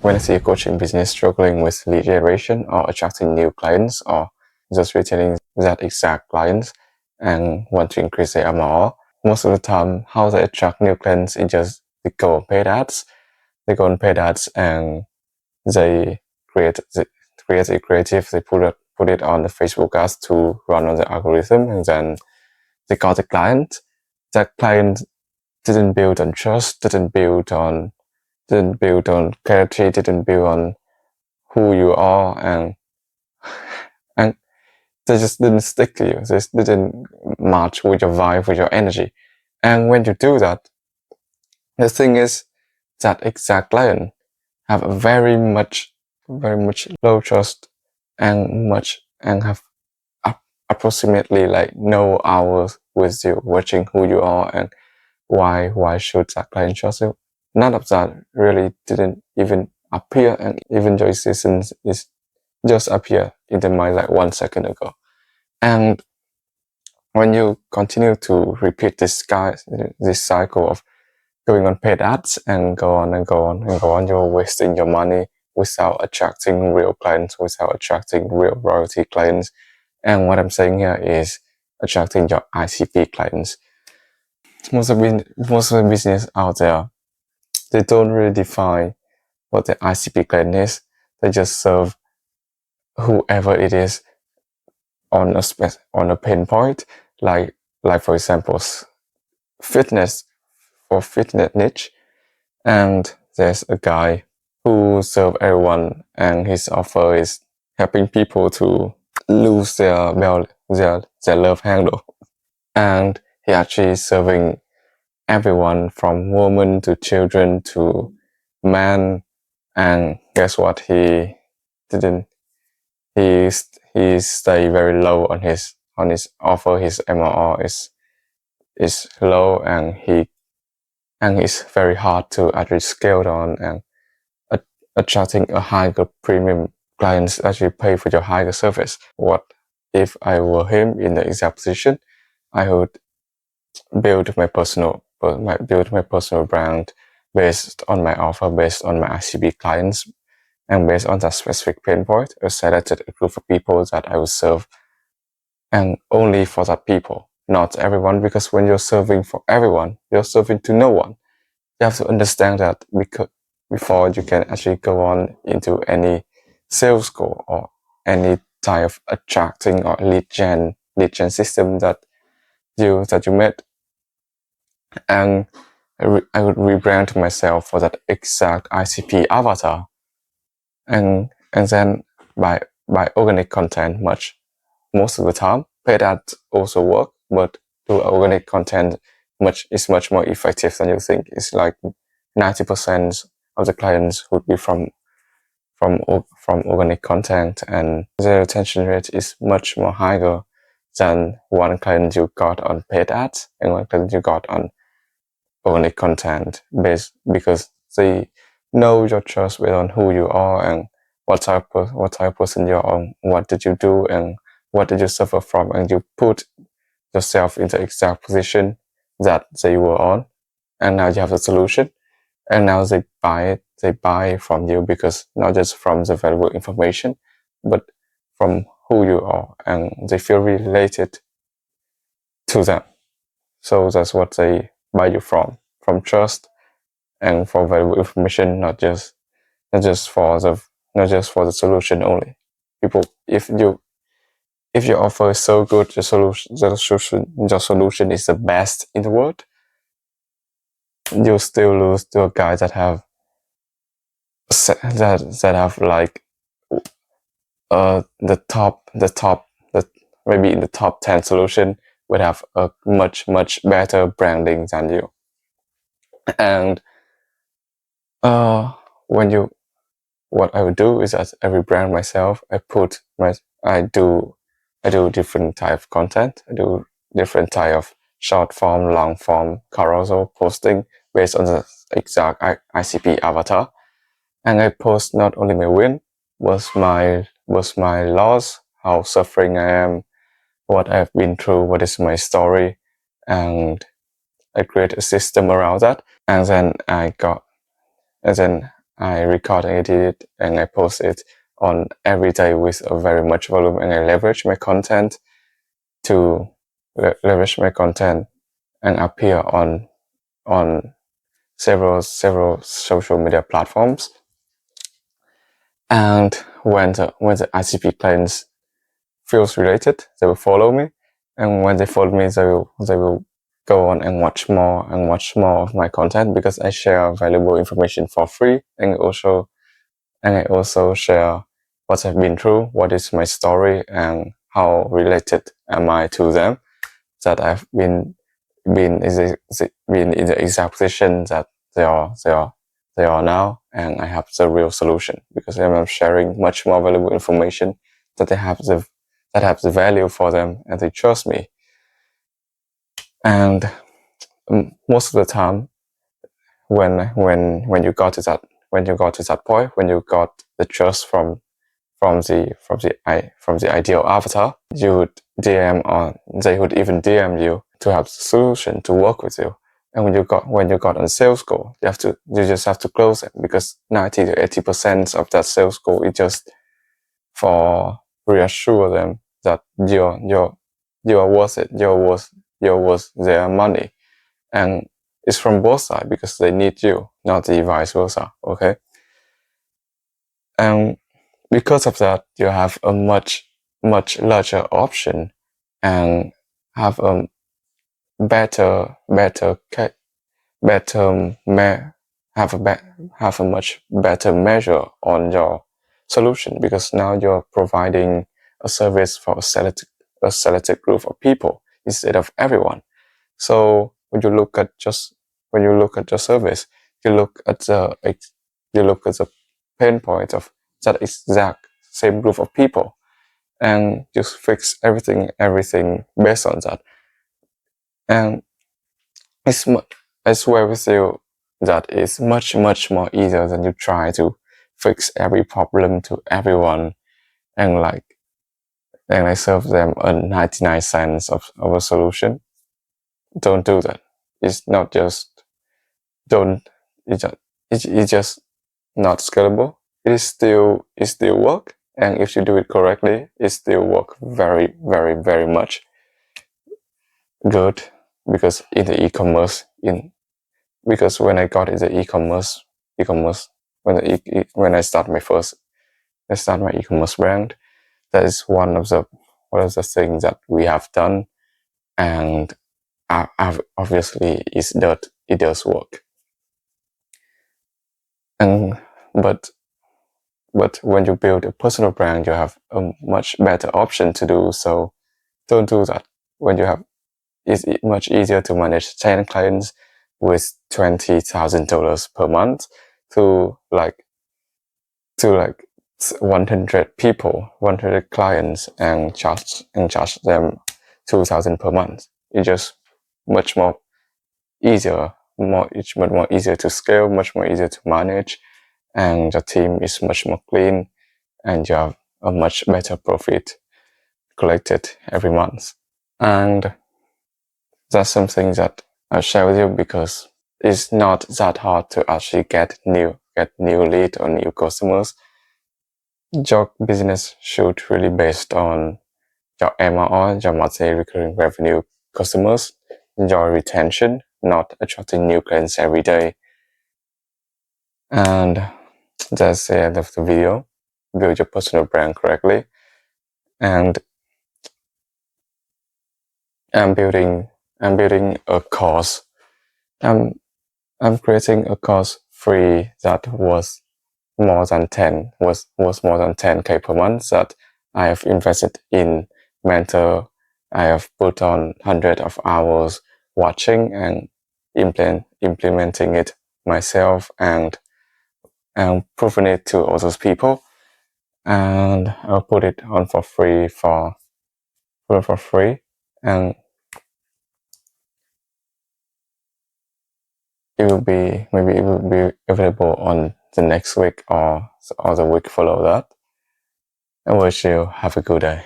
when I see a coaching business struggling with lead generation or attracting new clients or just retaining that exact clients and want to increase their MRR, most of the time how they attract new clients is just they go on paid ads. They go on paid ads and they create a creative, they put it on the Facebook ads to run on the algorithm, and then they got the client. That client didn't build on trust, didn't build on clarity, didn't build on who you are, and they just didn't stick to you. They didn't match with your vibe, with your energy. And when you do that, the thing is that exact client have a very much low trust and have approximately like no hours with you watching who you are and why should that client trust you. None of that really didn't even appear, and even your existence is just appear in the mind like 1 second ago. And when you continue to repeat this cycle of going on paid ads and go on and go on and go on, you're wasting your money without attracting real clients, without attracting real royalty clients. And what I'm saying here is attracting your ICP clients. Most of the business out there, they don't really define what the ICP client is. They just serve whoever it is on a pain point, like for example, fitness niche. And there's a guy who serves everyone, and his offer is helping people to lose their love handle. And he actually is serving everyone from women to children to men. And guess what? He didn't. He stayed very low on his offer. His MRR is low, and it's very hard to actually scale on, and attracting a higher premium clients actually pay for your higher service. What if I were him in the exact position? I would build my personal brand based on my offer, based on my ICP clients, and based on that specific pain point, I selected a group of people that I will serve, and only for that people, not everyone, because when you're serving for everyone, you're serving to no one. You have to understand that before you can actually go on into any sales goal or any type of attracting or lead gen system that you made. And I would rebrand myself for that exact ICP avatar, and then by organic content most of the time. Paid ads also work, but through organic content is much more effective than you think. It's like 90% of the clients would be from organic content, and the retention rate is much more higher than one client you got on paid ads and one client you got on organic content, because they know your trust based on who you are and what type of person you are, what did you do and what did you suffer from, and you put yourself in the exact position that they were on, and now you have the solution, and now they buy from you, because not just from the valuable information, but from who you are, and they feel related to them. So that's what they buy you from trust and for valuable information, not just for the solution only. People, if your offer is so good, your solution is the best in the world, you'll still lose to a guy that have like maybe in the top 10 solution would have a much better branding than you. And what I would do is that I rebrand myself. I do different type of content. I do different type of short form, long form, carousel posting based on the exact ICP avatar. And I post not only my win, was my loss, how suffering I am, what I've been through, what is my story, and I create a system around that. And then I record and edit it, and I post it on every day with a very much volume, and I leverage my content to leverage my content and appear on several social media platforms. And when the ICP clients feels related, they will follow me, and when they follow me, they will go on and watch more of my content, because I share valuable information for free, and I also share what I've been through, what is my story, and how related am I to them, that I've been in the exact position that they are now, and I have the real solution, because I'm sharing much more valuable information that have the value for them, and they trust me. And most of the time, when you got to that point, when you got the trust from the ideal avatar, you would DM, or they would even DM you to have the solution to work with you. And when you got on sales goal, you just have to close it, because 90 to 80% of that sales goal is just for reassure them that you're worth it, you're worth their money, and it's from both sides, because they need you, not the vice versa. Okay, and because of that, you have a much larger option, and have a better have a much better measure on your solution, because now you're providing a service for a selected group of people instead of everyone. So when you look at your service, you look at the pain point of that exact same group of people, and just fix everything based on that. And I swear with you that it's much more easier than you try to fix every problem to everyone, and I serve them a 99 cents of a solution. Don't do that. It's not just don't it's just not scalable. It still work, and if you do it correctly, it still work very much good. Because in the because when I got into e-commerce when I start my e-commerce brand, that is one of the things that we have done, and obviously it does work. And but when you build a personal brand, you have a much better option to do so. Don't do that. It's much easier to manage 10 clients with $20,000 per month to 100 people, 100 clients, and charge them $2,000 per month. It's just much more easier, much more easier to scale, much more easier to manage, and the team is much more clean, and you have a much better profit collected every month. And that's something that I share with you, because it's not that hard to actually get new lead or new customers. Your business should really based on your MRR, your monthly recurring revenue customers, your retention, not attracting new clients every day. And that's the end of the video. Build your personal brand correctly. And I'm building a course. I'm creating a course free that was more than 10K per month, that I have invested in mentor. I have put on hundreds of hours watching and implementing it myself, and proving it to other people, and I'll put it on for free and maybe it will be available on the next week or the week follow that. I wish you have a good day.